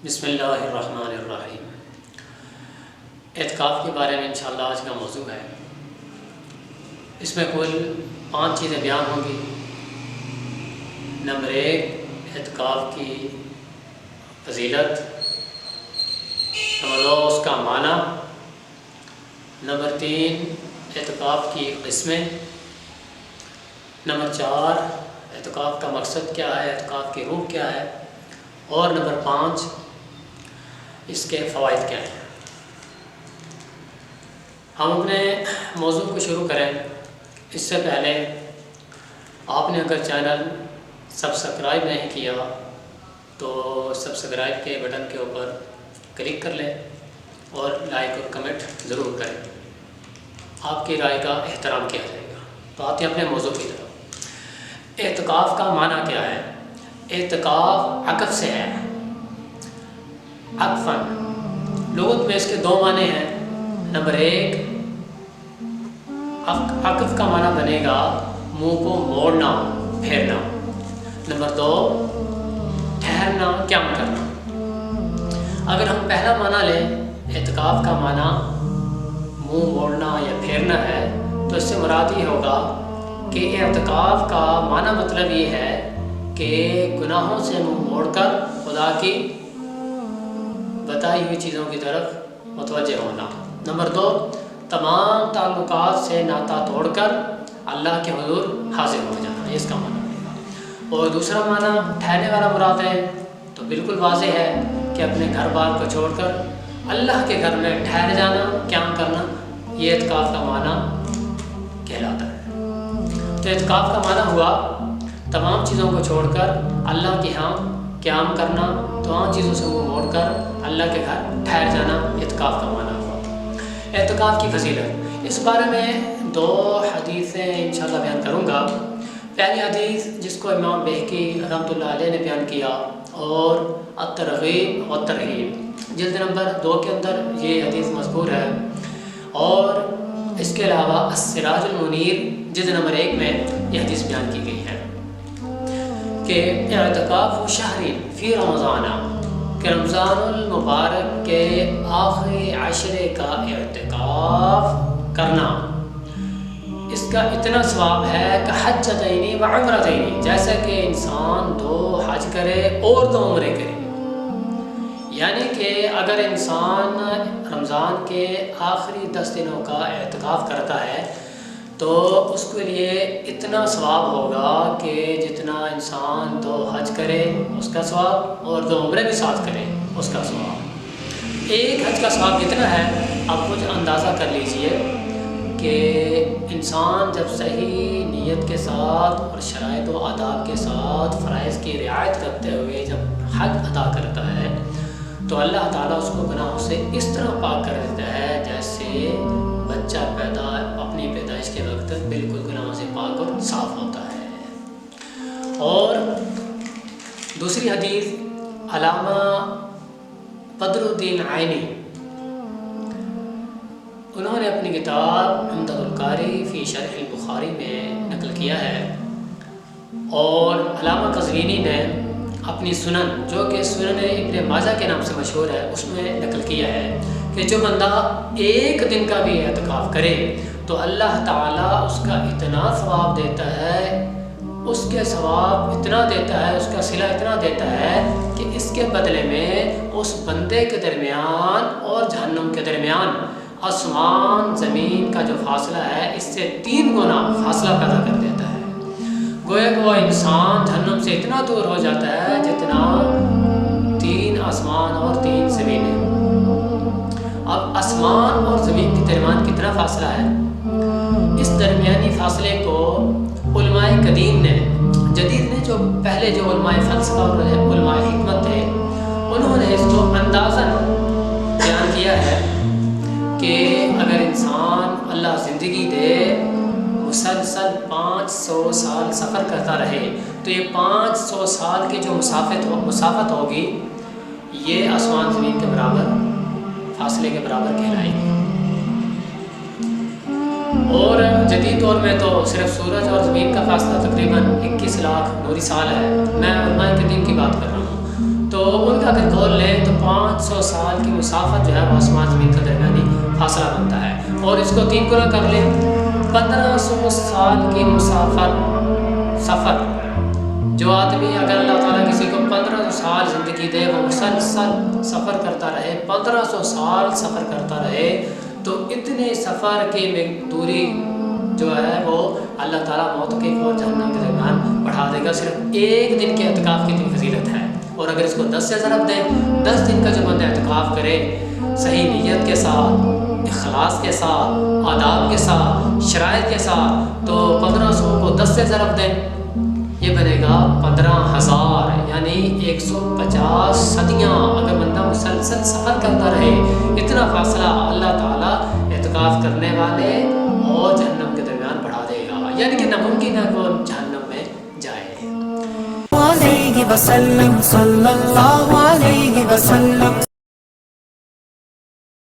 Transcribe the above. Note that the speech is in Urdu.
بسم اللہ الرحمن الرحیم۔ اعتکاف کے بارے میں انشاءاللہ آج کا موضوع ہے۔ اس میں کل 5 چیزیں بیان ہوں گی۔ نمبر 1 اعتکاف کی فضیلت، نمبر 2 اس کا معنی، نمبر 3 اعتکاف کی قسمیں، نمبر 4 اعتکاف کا مقصد کیا ہے، اعتکاف کی روح کیا ہے، اور نمبر 5 اس کے فوائد کیا ہیں۔ ہم اپنے موضوع کو شروع کریں اس سے پہلے آپ نے اگر چینل سبسکرائب نہیں کیا تو سبسکرائب کے بٹن کے اوپر کلک کر لیں اور لائک اور کمنٹ ضرور کریں۔ آپ کی رائے کا احترام کیا جائے گا۔ تو آتے ہیں اپنے موضوع کی طرف۔ اعتکاف کا معنی کیا ہے؟ اعتکاف عکف سے ہے، عکفاً لغت میں اس کے 2 معنی ہیں۔ نمبر 1 عکف کا معنی بنے گا منہ کو موڑنا، پھیرنا۔ نمبر 2 ٹھہرنا، قیام کرنا۔ اگر ہم پہلا معنی لیں، اعتکاف کا معنی منہ موڑنا یا پھیرنا ہے، تو اس سے مراد یہ ہوگا کہ اعتکاف کا معنی مطلب یہ ہے کہ گناہوں سے منہ موڑ کر خدا کی بتائی ہوئی چیزوں کی طرف متوجہ ہونا۔ نمبر 2 تمام تعلقات سے ناطہ توڑ کر اللہ کے حضور حاضر ہو جانا، یہ اس کا معنی بنے گا۔ اور دوسرا معنی ٹھہرنے والا مراد ہے، تو بالکل واضح ہے کہ اپنے گھر بار کو چھوڑ کر اللہ کے گھر میں ٹھہر جانا، قیام کرنا، یہ اعتکاف کا معنی کہلاتا ہے۔ تو اعتکاف کا معنی ہوا تمام چیزوں کو چھوڑ کر اللہ کے ہاں قیام کرنا، تمام چیزوں سے منہ موڑ کر اللہ کے گھر ٹھہر جانا، اعتکاف کا معنی ہوا۔ اعتکاف کی فضیلت، اس بارے میں 2 حدیثیں انشاءاللہ بیان کروں گا۔ پہلی حدیث جس کو امام بہقی رحمۃ اللہ علیہ نے بیان کیا، اور الترغیب والترہیب جلد نمبر 2 کے اندر یہ حدیث مذکور ہے، اور اس کے علاوہ السراج المنیر جلد نمبر 1 میں یہ حدیث بیان کی گئی ہے کہ اعتکاف شہر فی رمضان، کہ رمضان المبارک کے آخری عشرے کا اعتکاف کرنا، اس کا اتنا ثواب ہے کہ حجتین و عمرتین، جیسا کہ انسان 2 حج کرے اور 2 عمرے کرے۔ یعنی کہ اگر انسان رمضان کے آخری 10 دنوں کا اعتکاف کرتا ہے تو اس کے لیے اتنا ثواب ہوگا کہ جتنا انسان 2 حج کرے اس کا ثواب، اور 2 عمرے بھی ساتھ کرے اس کا ثواب۔ ایک حج کا ثواب کتنا ہے آپ کچھ اندازہ کر لیجئے کہ انسان جب صحیح نیت کے ساتھ اور شرائط و آداب کے ساتھ فرائض کی رعایت کرتے ہوئے جب حج ادا کرتا ہے تو اللہ تعالیٰ اس کو گناہوں سے اس طرح پاک کر دیتا ہے جیسے بچہ اپنی پیدائش کے وقت بالکل گناہوں سے پاک اور صاف ہوتا ہے۔ اور دوسری حدیث علامہ بدر الدین عینی، انہوں نے اپنی کتاب عمدۃ القاری فی شرح البخاری میں نقل کیا ہے، اور علامہ قزوینی نے اپنی سنن جو کہ سنن ابن ماجہ کے نام سے مشہور ہے اس میں نقل کیا ہے کہ جو بندہ 1 دن کا بھی اعتکاف کرے تو اللہ تعالیٰ اس کا اتنا ثواب دیتا ہے، اس کے ثواب اتنا دیتا ہے، اس کا صلہ اتنا دیتا ہے کہ اس کے بدلے میں اس بندے کے درمیان اور جہنم کے درمیان آسمان زمین کا جو فاصلہ ہے اس سے 3 گنا فاصلہ پیدا کر دیتا ہے۔ گویا کہ وہ انسان جہنم سے اتنا دور ہو جاتا ہے جتنا 3 آسمان اور 3 زمینیں۔ اب آسمان اور زمین کے درمیان کتنا فاصلہ ہے؟ اس درمیانی فاصلے کو علماء قدیم نے، جدید نے، جو پہلے جو علماء فلسفہ اور علماء حکمت تھے انہوں نے اس کو اندازاً بیان کیا ہے کہ اگر انسان اللہ زندگی دے مسلسل 500 سال سفر کرتا رہے تو یہ 500 سال کی جو مسافت ہوگی یہ آسمان زمین کے برابر فاصلے کے برابر کہلائے گی۔ اور جدید دور میں تو صرف سورج اور زمین کا فاصلہ تقریباً 21 لاکھ نوری سال ہے۔ میں علماء قدیم کی بات کر رہا ہوں۔ تو ان کا اگر قول لیں تو 500 سال کی مسافت جو ہے وہ آسمان زمین کا درمیانی فاصلہ بنتا ہے، اور اس کو 3 گنا کر لیں 1500 سال کی مسافت سفر. جو آدمی اگر اللہ تعالیٰ کسی کو 1500 سال زندگی دے، وہ مسلسل سفر کرتا رہے، 1500 سال سفر کرتا رہے، تو اتنے سفر کی دوری جو ہے وہ اللہ تعالیٰ موت کے اور جہنم کے درمیان بڑھا دے گا. صرف ایک دن کے اعتکاف کی اتنی فضیلت ہے. اور اگر اس کو 10 سے ضرب دیں، 10 دن کا جو بندہ اعتکاف کرے صحیح نیت کے ساتھ، اخلاص کے ساتھ، آداب کے ساتھ، شرائط کے ساتھ، تو 1500 کو 10 سے ضرب دیں، یہ بنے گا 15,000، یعنی 150 صدیاں اگر بندہ مسلسل سفر کرتا رہے. اتنا فاصلہ اللہ تعالیٰ اعتکاف کرنے والے اور جہنم کے درمیان بڑھا دے گا، یعنی کہ ناممکن ہے وہ جہنم میں جائے. علیہ وسلم صلی اللہ علیہ وسلم.